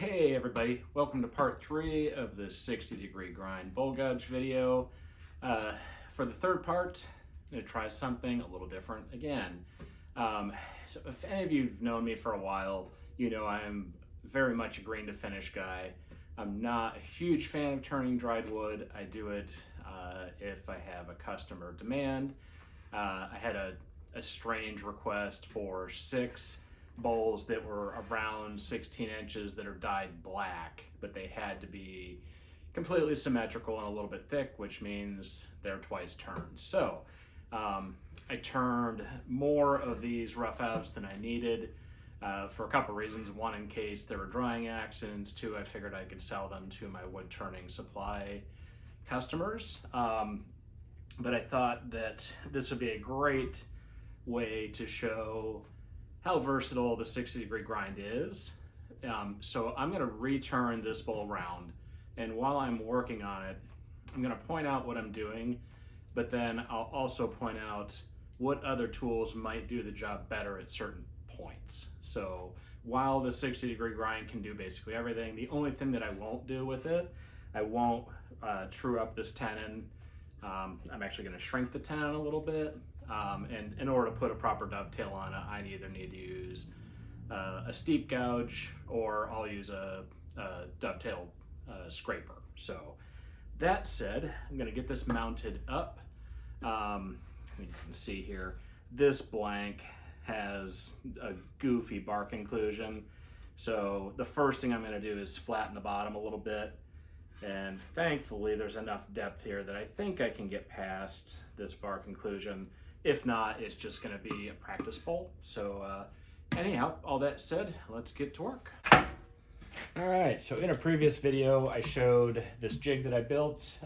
Hey everybody, welcome to part 3 of the 60-degree grind bowl gouge video. For the third part, I'm going to try something a little different again. So if any of you have known me for a while, you know I'm very much a grain to finish guy. I'm not a huge fan of turning dried wood. I do it if I have a customer demand. I had a strange request for 6 bowls that were around 16 inches that are dyed black, but they had to be completely symmetrical and a little bit thick, which means they're twice turned. So I turned more of these rough outs than I needed for a couple reasons. One, in case there were drying accidents. Two, I figured I could sell them to my wood turning supply customers. But I thought that this would be a great way to show how versatile the 60-degree grind is. So I'm going to return this bowl around, and while I'm working on it, I'm going to point out what I'm doing, but then I'll also point out what other tools might do the job better at certain points. So while the 60-degree grind can do basically everything, the only thing that I won't do with it, I won't true up this tenon. I'm actually going to shrink the tenon a little bit. And in order to put a proper dovetail on it, I either need to use a steep gouge, or I'll use a dovetail scraper. So that said, I'm going to get this mounted up. You can see here, this blank has a goofy bark inclusion. So the first thing I'm going to do is flatten the bottom a little bit. And thankfully, there's enough depth here that I think I can get past this bark inclusion. If not, it's just going to be a practice bowl. So anyhow, all that said, let's get to work. All right, so in a previous video, I showed this jig that I built.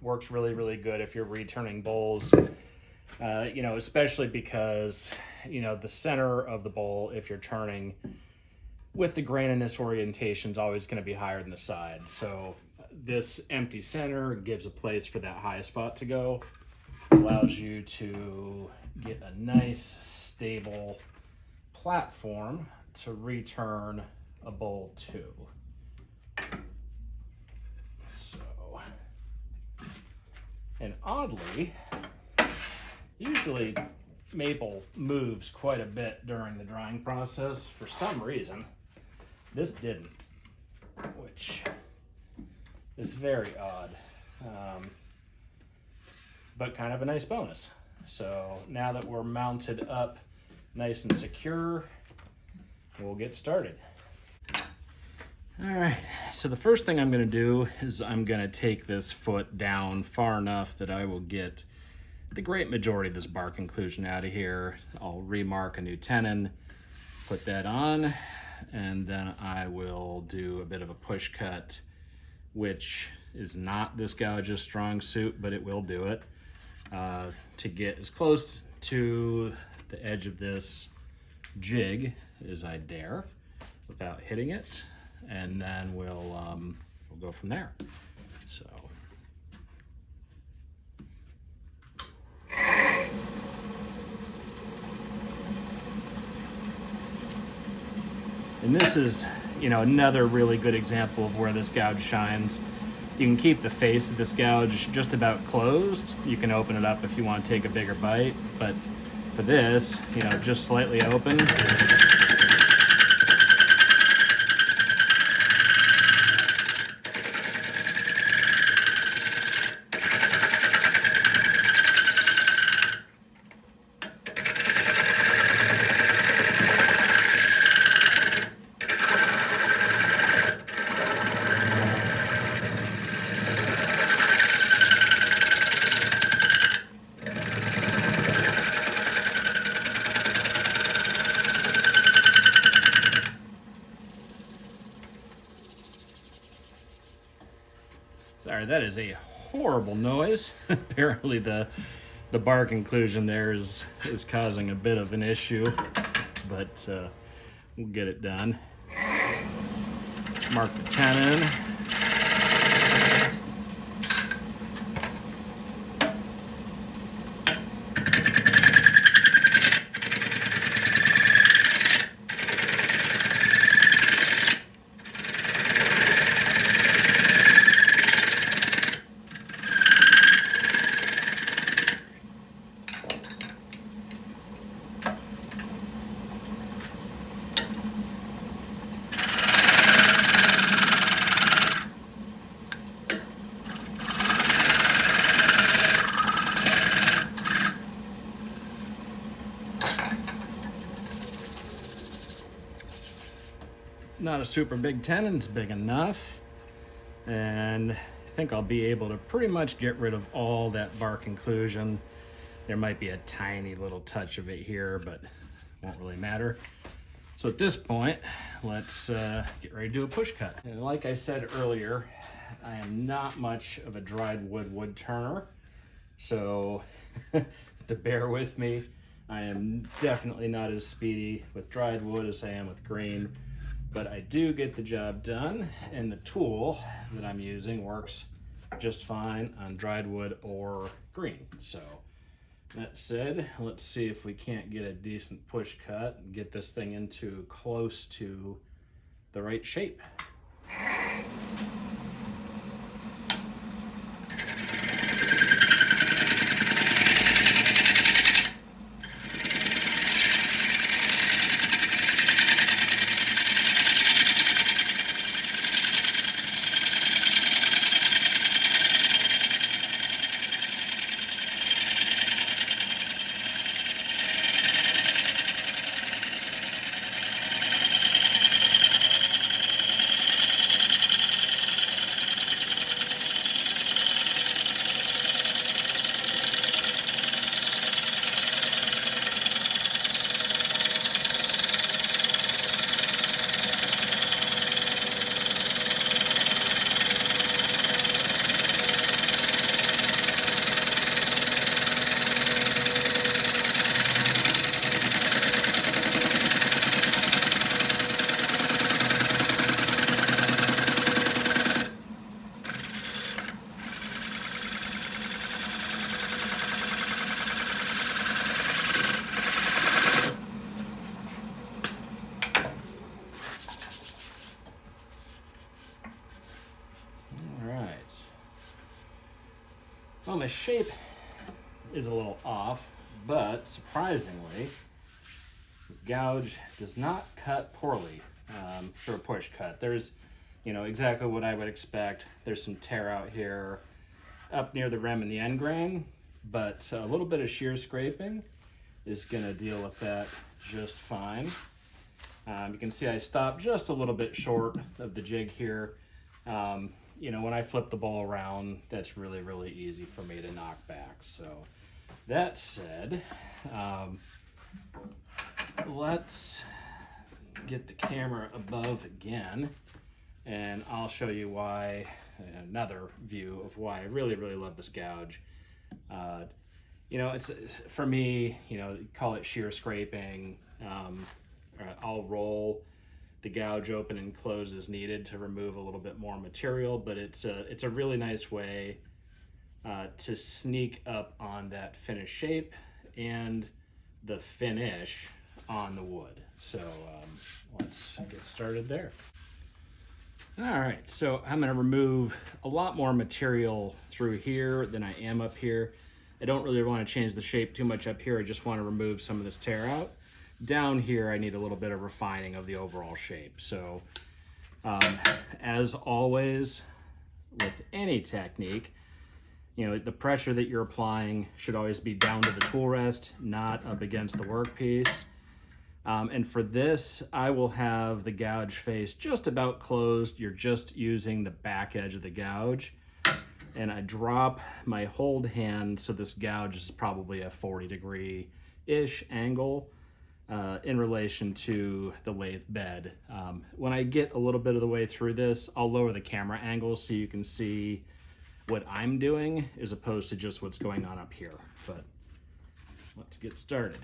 Works really, really good if you're returning bowls, especially because, the center of the bowl, if you're turning with the grain in this orientation, is always going to be higher than the side. So this empty center gives a place for that high spot to go. Allows you to get a nice stable platform to return a bowl to. So, and oddly, usually maple moves quite a bit during the drying process. For some reason, this didn't, which is very odd. But kind of a nice bonus. So now that we're mounted up nice and secure, we'll get started. All right, so the first thing I'm gonna do is I'm gonna take this foot down far enough that I will get the great majority of this bark inclusion out of here. I'll remark a new tenon, put that on, and then I will do a bit of a push cut, which is not this gouge's strong suit, but it will do it. To get as close to the edge of this jig as I dare without hitting it, and then we'll go from there. So and this is another really good example of where this gouge shines. You can keep the face of this gouge just about closed. You can open it up if you want to take a bigger bite, but for this, just slightly open. Sorry, that is a horrible noise. Apparently the bark inclusion there is causing a bit of an issue, but we'll get it done. Mark the tenon. not a super big tenon, it's big enough. And I think I'll be able to pretty much get rid of all that bark inclusion. There might be a tiny little touch of it here, but it won't really matter. So at this point, let's get ready to do a push cut. And like I said earlier, I am not much of a dried wood turner, so to bear with me. I am definitely not as speedy with dried wood as I am with green, but I do get the job done, and the tool that I'm using works just fine on dried wood or green. So that said, let's see if we can't get a decent push cut and get this thing into close to the right shape. Well, my shape is a little off, but surprisingly, the gouge does not cut poorly for a push cut. There's, exactly what I would expect. There's some tear out here up near the rim and the end grain, but a little bit of shear scraping is gonna deal with that just fine. You can see I stopped just a little bit short of the jig here. When I flip the bowl around, that's really, really easy for me to knock back. So that said, let's get the camera above again, and I'll show you why, another view of why I really, really love this gouge. It's, for me, call it shear scraping. I'll roll the gouge open and close as needed to remove a little bit more material, but it's a really nice way to sneak up on that finished shape and the finish on the wood. So let's get started there. All right, so I'm gonna remove a lot more material through here than I am up here. I don't really want to change the shape too much up here. I just want to remove some of this tear out. Down here, I need a little bit of refining of the overall shape. So, as always, with any technique, the pressure that you're applying should always be down to the tool rest, not up against the workpiece. And for this, I will have the gouge face just about closed. You're just using the back edge of the gouge. And I drop my hold hand, so this gouge is probably a 40-degree-ish angle. In relation to the lathe bed. When I get a little bit of the way through this, I'll lower the camera angle so you can see what I'm doing as opposed to just what's going on up here. But let's get started.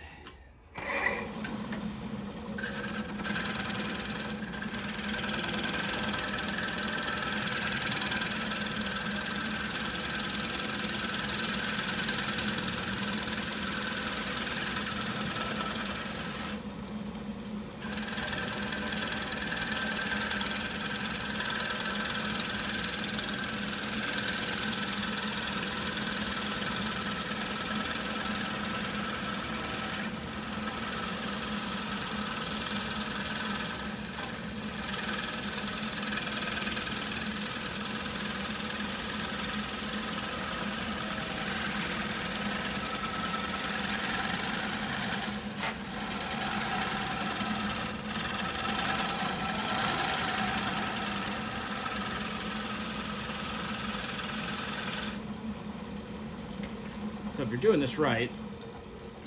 So if you're doing this right,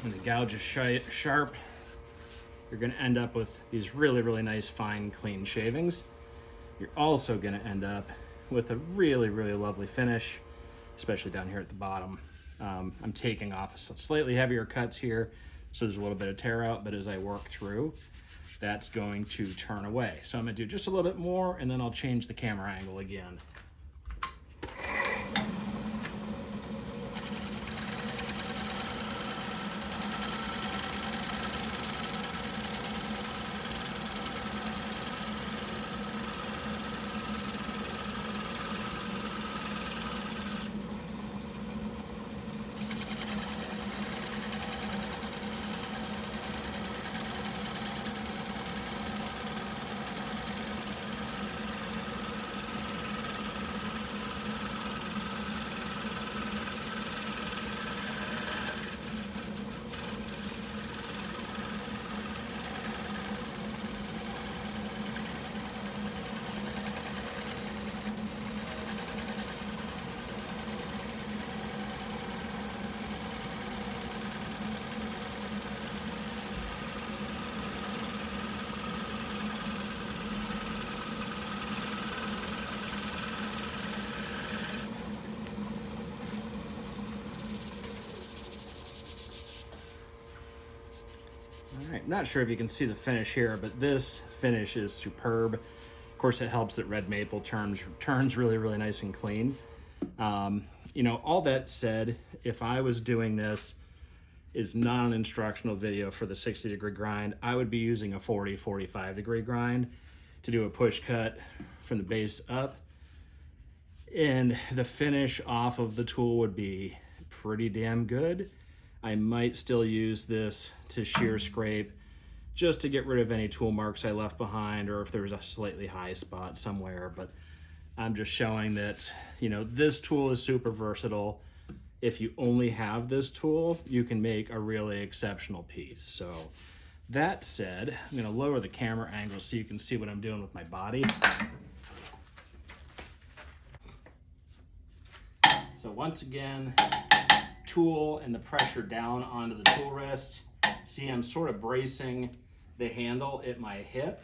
and the gouge is sharp, you're gonna end up with these really, really nice, fine, clean shavings. You're also gonna end up with a really, really lovely finish, especially down here at the bottom. I'm taking off slightly heavier cuts here, so there's a little bit of tear out, but as I work through, that's going to turn away. So I'm gonna do just a little bit more, and then I'll change the camera angle again. All right, not sure if you can see the finish here, but this finish is superb. Of course, it helps that red maple turns really, really nice and clean. You know, all that said, if I was doing this is not an instructional video for the 60-degree grind, I would be using a 45-degree grind to do a push cut from the base up. And the finish off of the tool would be pretty damn good. I might still use this to shear scrape just to get rid of any tool marks I left behind, or if there's a slightly high spot somewhere, but I'm just showing that, you know, this tool is super versatile. If you only have this tool, you can make a really exceptional piece. So that said, I'm gonna lower the camera angle so you can see what I'm doing with my body. So once again, tool and the pressure down onto the tool wrist. See, I'm sort of bracing the handle at my hip,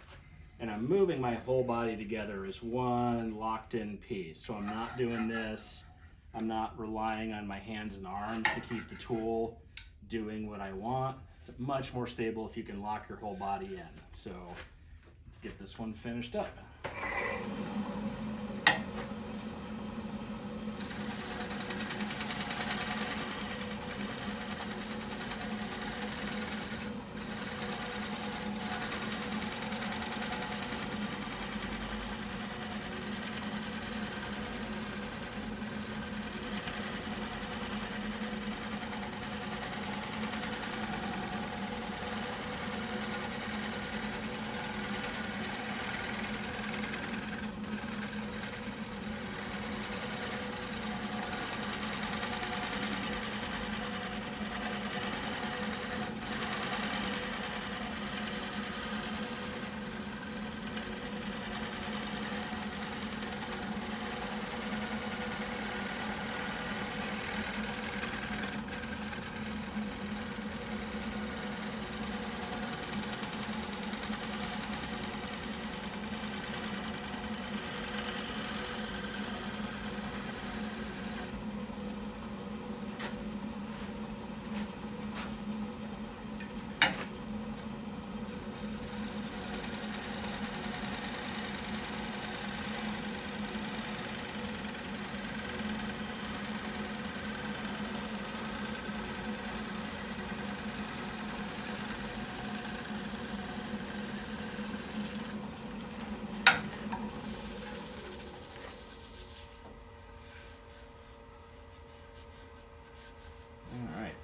and I'm moving my whole body together as one locked in piece. So I'm not doing this. I'm not relying on my hands and arms to keep the tool doing what I want. It's much more stable if you can lock your whole body in. So let's get this one finished up.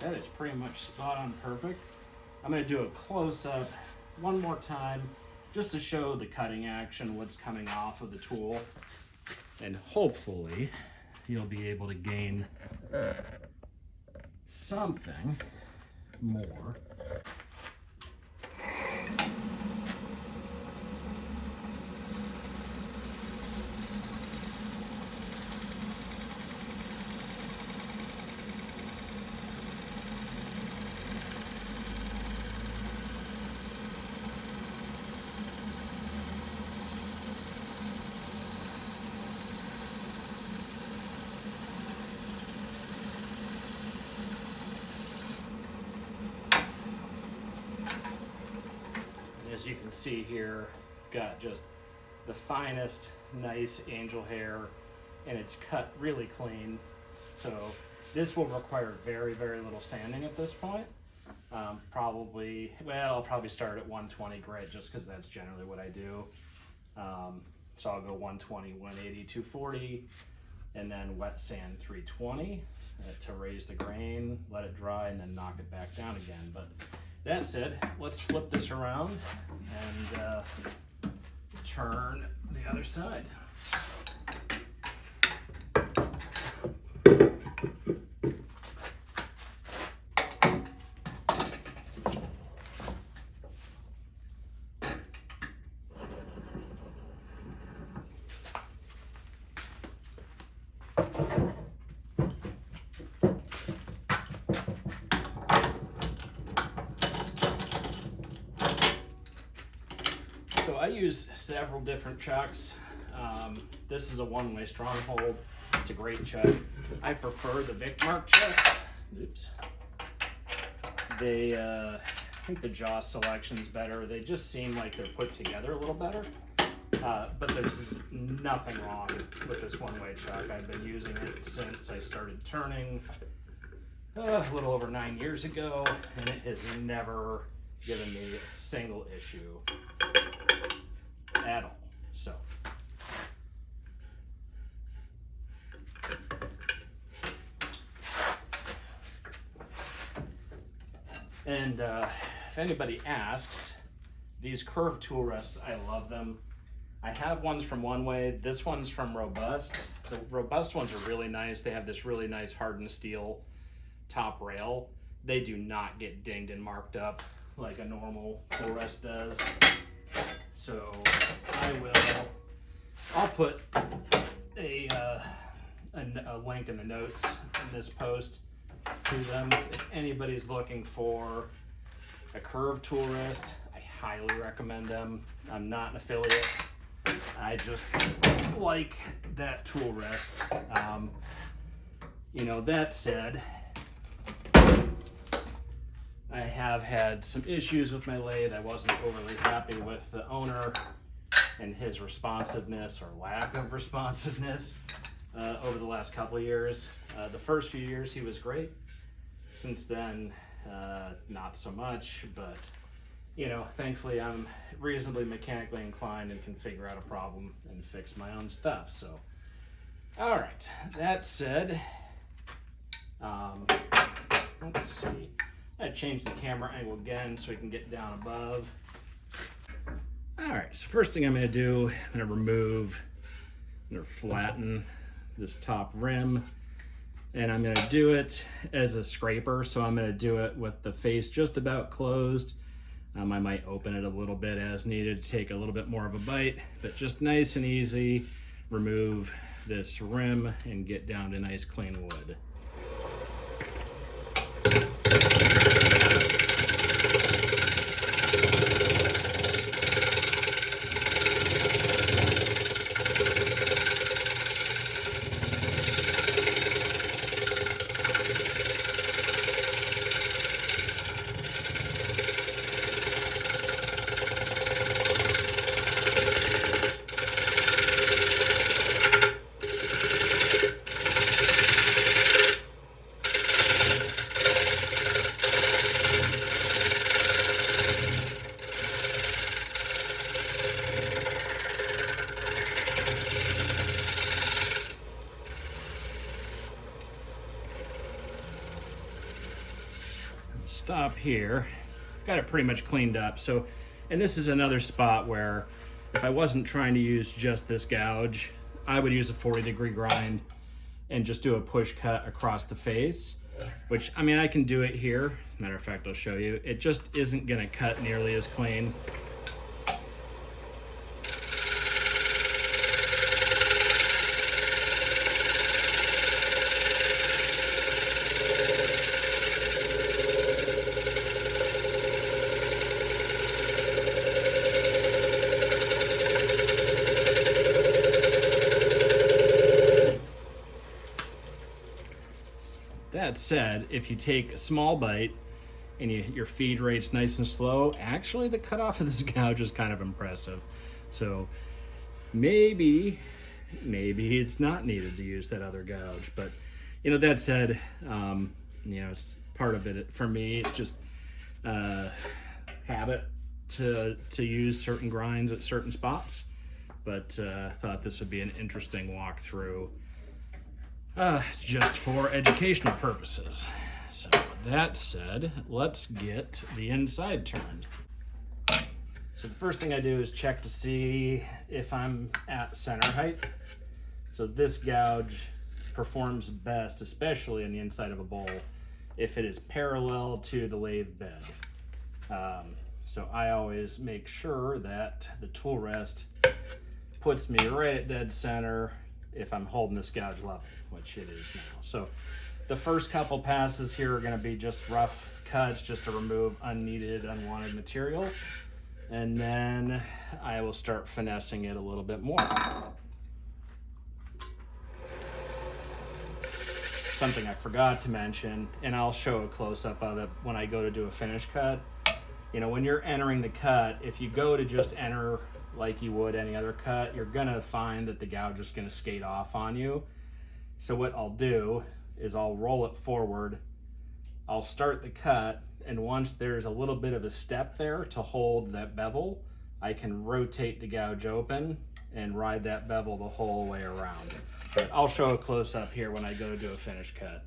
That is pretty much spot on perfect. I'm going to do a close-up one more time just to show the cutting action, what's coming off of the tool. And hopefully you'll be able to gain something more. as you can see here, I've got just the finest, nice angel hair, and it's cut really clean. So this will require very, very little sanding at this point. Probably, well, I'll probably start at 120 grit just because that's generally what I do. So I'll go 120, 180, 240, and then wet sand 320 to raise the grain, let it dry, and then knock it back down again. But that said, let's flip this around and turn the other side. So I use several different chucks. This is a one-way stronghold. It's a great chuck. I prefer the Vicmark chucks. Oops. They, I think the jaw selection's better. They just seem like they're put together a little better. But there's nothing wrong with this one-way chuck. I've been using it since I started turning a little over 9 years ago, and it has never given me a single issue at all. So and if anybody asks, these curved tool rests, I love them. I have ones from One Way. This one's from Robust. The Robust ones are really nice. They have this really nice hardened steel top rail. They do not get dinged and marked up like a normal tool rest does. So I'll put a link in the notes in this post to them. If anybody's looking for a curved tool rest, I highly recommend them. I'm not an affiliate. I just like that tool rest. You know, that said, I have had some issues with my lathe. I wasn't overly happy with the owner and his responsiveness or lack of responsiveness over the last couple of years. The first few years he was great. Since then, not so much, but you know, thankfully I'm reasonably mechanically inclined and can figure out a problem and fix my own stuff. So, all right, that said, let's see. I changed the camera angle again so we can get down above. All right, so first thing I'm gonna do, I'm gonna remove, I'm gonna flatten this top rim, and I'm gonna do it as a scraper. So I'm gonna do it with the face just about closed. I might open it a little bit as needed to take a little bit more of a bite, but just nice and easy, remove this rim and get down to nice clean wood. Stop here. Got it pretty much cleaned up. So, and this is another spot where if I wasn't trying to use just this gouge, I would use a 40-degree grind and just do a push cut across the face, which, I mean, I can do it here. Matter of fact, I'll show you. It just isn't gonna cut nearly as clean. That said, if you take a small bite and your feed rate's nice and slow, actually the cutoff of this gouge is kind of impressive. So maybe it's not needed to use that other gouge. But that said, it's part of it for me. It's just habit to use certain grinds at certain spots. But thought this would be an interesting walkthrough just for educational purposes. So with that said, let's get the inside turned. So the first thing I do is check to see if I'm at center height. So this gouge performs best, especially in the inside of a bowl, if it is parallel to the lathe bed. So I always make sure that the tool rest puts me right at dead center if I'm holding this gouge level, which it is now. So the first couple passes here are going to be just rough cuts just to remove unneeded, unwanted material. And then I will start finessing it a little bit more. Something I forgot to mention, and I'll show a close-up of it when I go to do a finish cut. When you're entering the cut, if you go to just enter like you would any other cut, you're gonna find that the gouge is gonna skate off on you. So what I'll do is I'll roll it forward, I'll start the cut, and once there's a little bit of a step there to hold that bevel, I can rotate the gouge open and ride that bevel the whole way around. But I'll show a close-up here when I go to do a finish cut.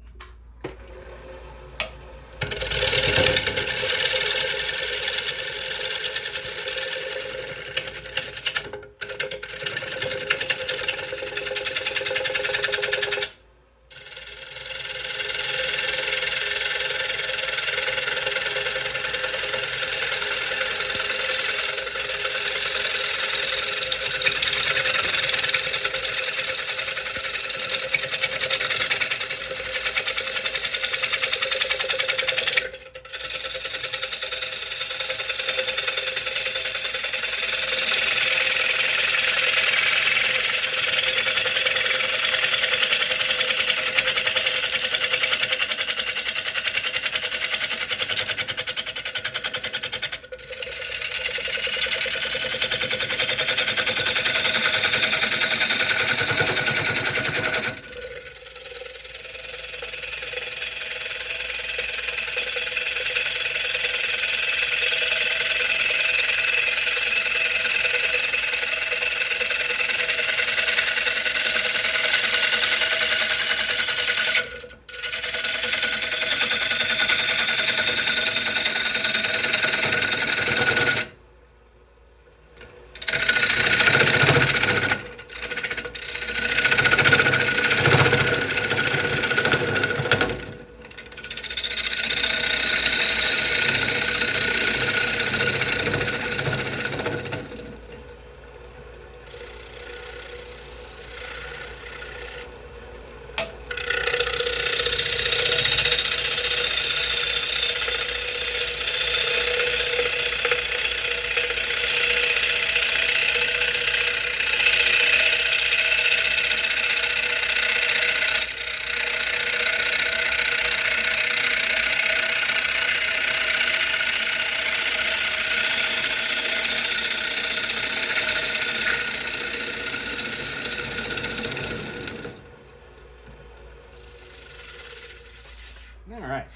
All right,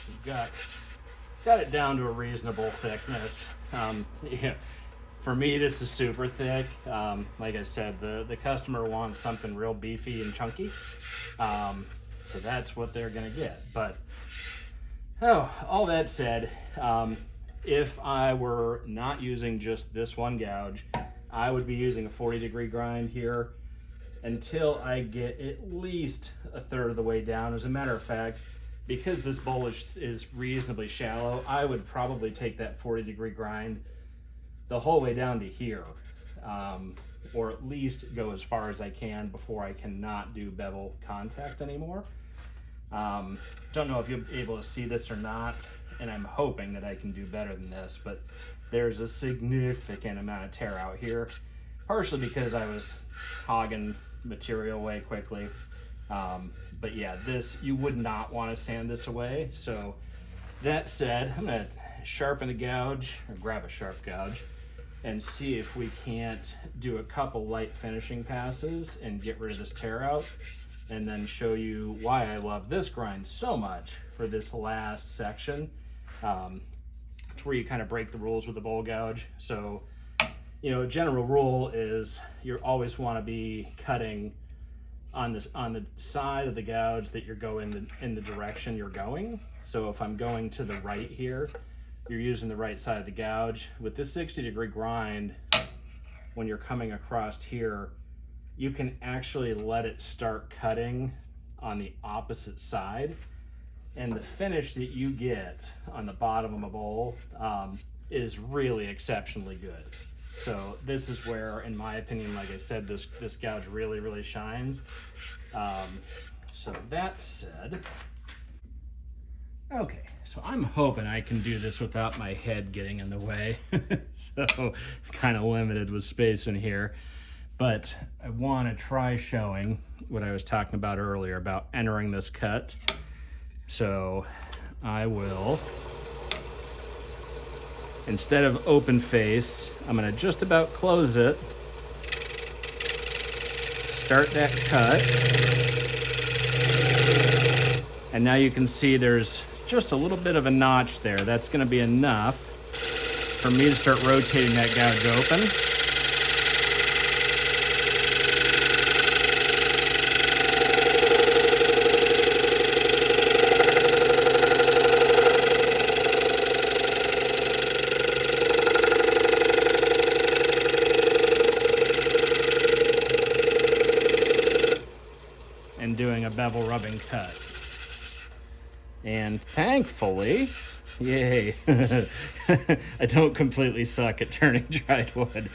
we've got it down to a reasonable thickness. Yeah, for me, this is super thick. Like I said, the customer wants something real beefy and chunky, so that's what they're gonna get. But all that said, if I were not using just this one gouge, I would be using a 40-degree grind here until I get at least a third of the way down. As a matter of fact, because this bowl is reasonably shallow, I would probably take that 40-degree grind the whole way down to here, or at least go as far as I can before I cannot do bevel contact anymore. Don't know if you'll be able to see this or not, and I'm hoping that I can do better than this, but there's a significant amount of tear out here, partially because I was hogging material way quickly. But yeah, this, you would not want to sand this away. So That said, I'm gonna sharpen a gouge, or grab a sharp gouge, and see if we can't do a couple light finishing passes and get rid of this tear out, and then show you why I love this grind so much for this last section. It's where you kind of break the rules with the bowl gouge. So, you know, a general rule is you always want to be cutting on the side of the gouge that you're going in the direction you're going. So if I'm going to the right here, you're using the right side of the gouge. With this 60-degree grind, when you're coming across here, you can actually let it start cutting on the opposite side, and the finish that you get on the bottom of a bowl is really exceptionally good. So this is where, in my opinion, like I said, this gouge really shines. So that said, okay, so I'm hoping I can do this without my head getting in the way. So kind of limited with space in here, but I want to try showing what I was talking about earlier about entering this cut. So I will, instead of open face, I'm gonna just about close it, start that cut, and now you can see there's just a little bit of a notch there. That's gonna be enough for me to start rotating that gouge open. And doing a bevel rubbing cut. And thankfully, yay, I don't completely suck at turning dried wood.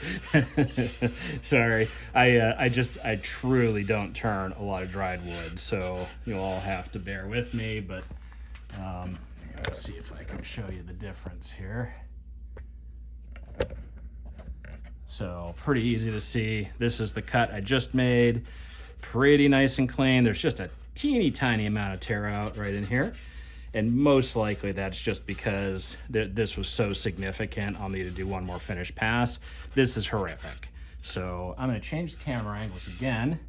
Sorry, I truly don't turn a lot of dried wood, so you'll all have to bear with me, but let's see if I can show you the difference here. So pretty easy to see. This is the cut I just made. Pretty nice and clean. There's just a teeny tiny amount of tear out right in here. And most likely that's just because this was so significant. I'll need to do one more finish pass. This is horrific. So I'm gonna change the camera angles again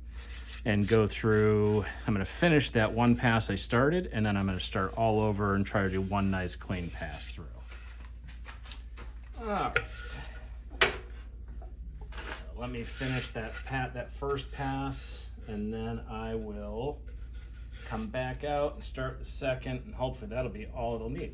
and go through. I'm gonna finish that one pass I started, and then I'm gonna start all over and try to do one nice clean pass through. All right. So let me finish that first pass, and then I will come back out and start the second, and hopefully that'll be all it'll need.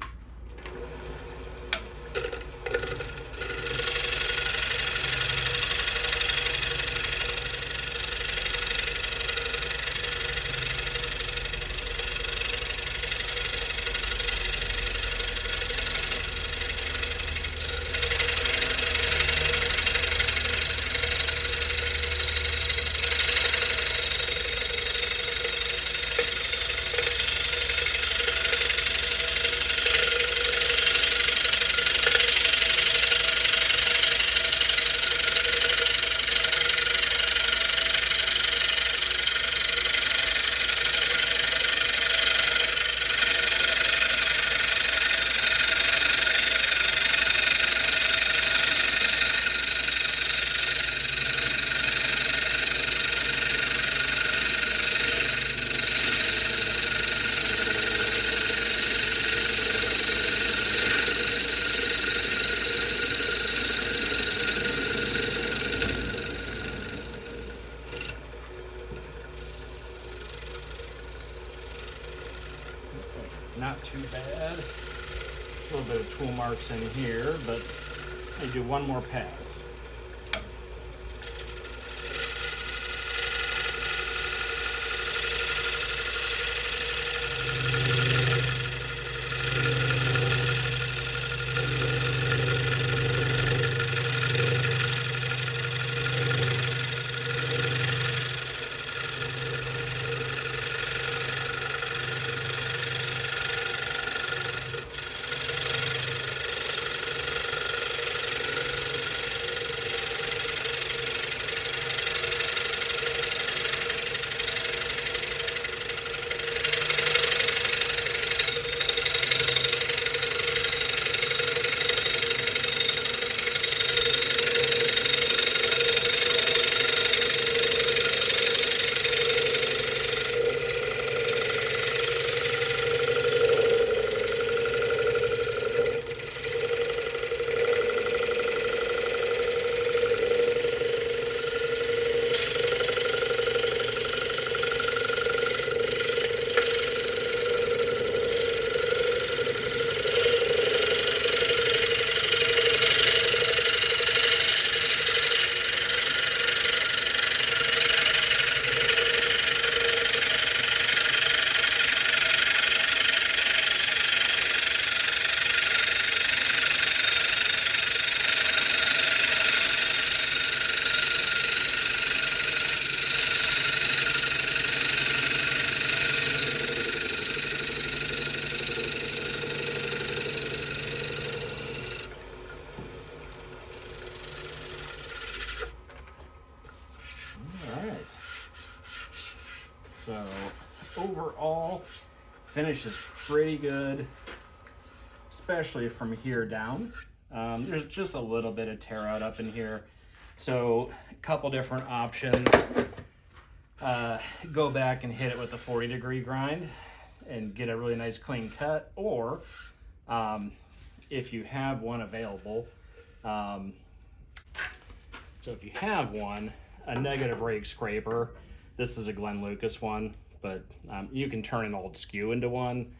Not too bad. A little bit of tool marks in here, but I do one more pass. So overall, finish is pretty good, especially from here down. There's just a little bit of tear out up in here. So a couple different options. Go back and hit it with the 40-degree grind and get a really nice clean cut, or if you have one available, so if you have one, a negative rake scraper. This is a Glenn Lucas one, but you can turn an old skew into one.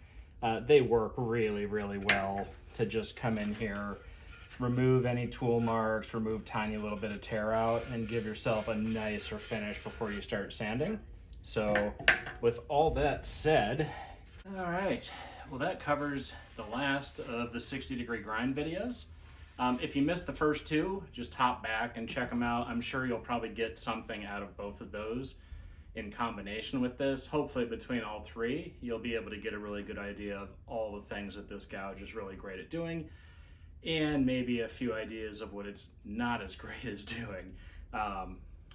They work really, really well to just come in here, remove any tool marks, remove tiny little bit of tear out, and give yourself a nicer finish before you start sanding. So with all that said, all right, well that covers the last of the 60-degree grind videos. If you missed the first two, just hop back and check them out. I'm sure you'll probably get something out of both of those in combination with this. Hopefully between all three, you'll be able to get a really good idea of all the things that this gouge is really great at doing, and maybe a few ideas of what it's not as great as doing.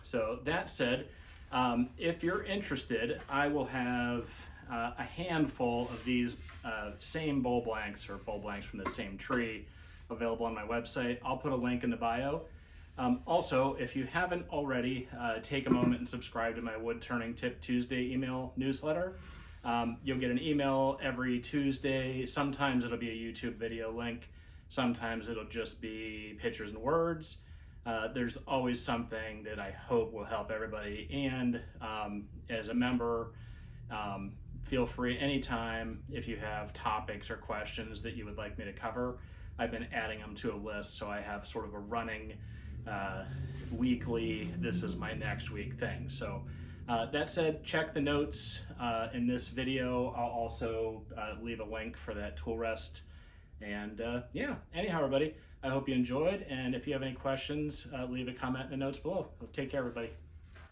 So that said, if you're interested, I will have a handful of these same bowl blanks, or bowl blanks from the same tree, available on my website. I'll put a link in the bio. Also, if you haven't already, take a moment and subscribe to my Wood Turning Tip Tuesday email newsletter. You'll get an email every Tuesday. Sometimes it'll be a YouTube video link. Sometimes it'll just be pictures and words. There's always something that I hope will help everybody. And as a member, feel free anytime if you have topics or questions that you would like me to cover. I've been adding them to a list, so I have sort of a running weekly, this is my next week thing. So that said, check the notes in this video. I'll also leave a link for that tool rest. And yeah, anyhow, everybody, I hope you enjoyed. And if you have any questions, leave a comment in the notes below. Take care, everybody.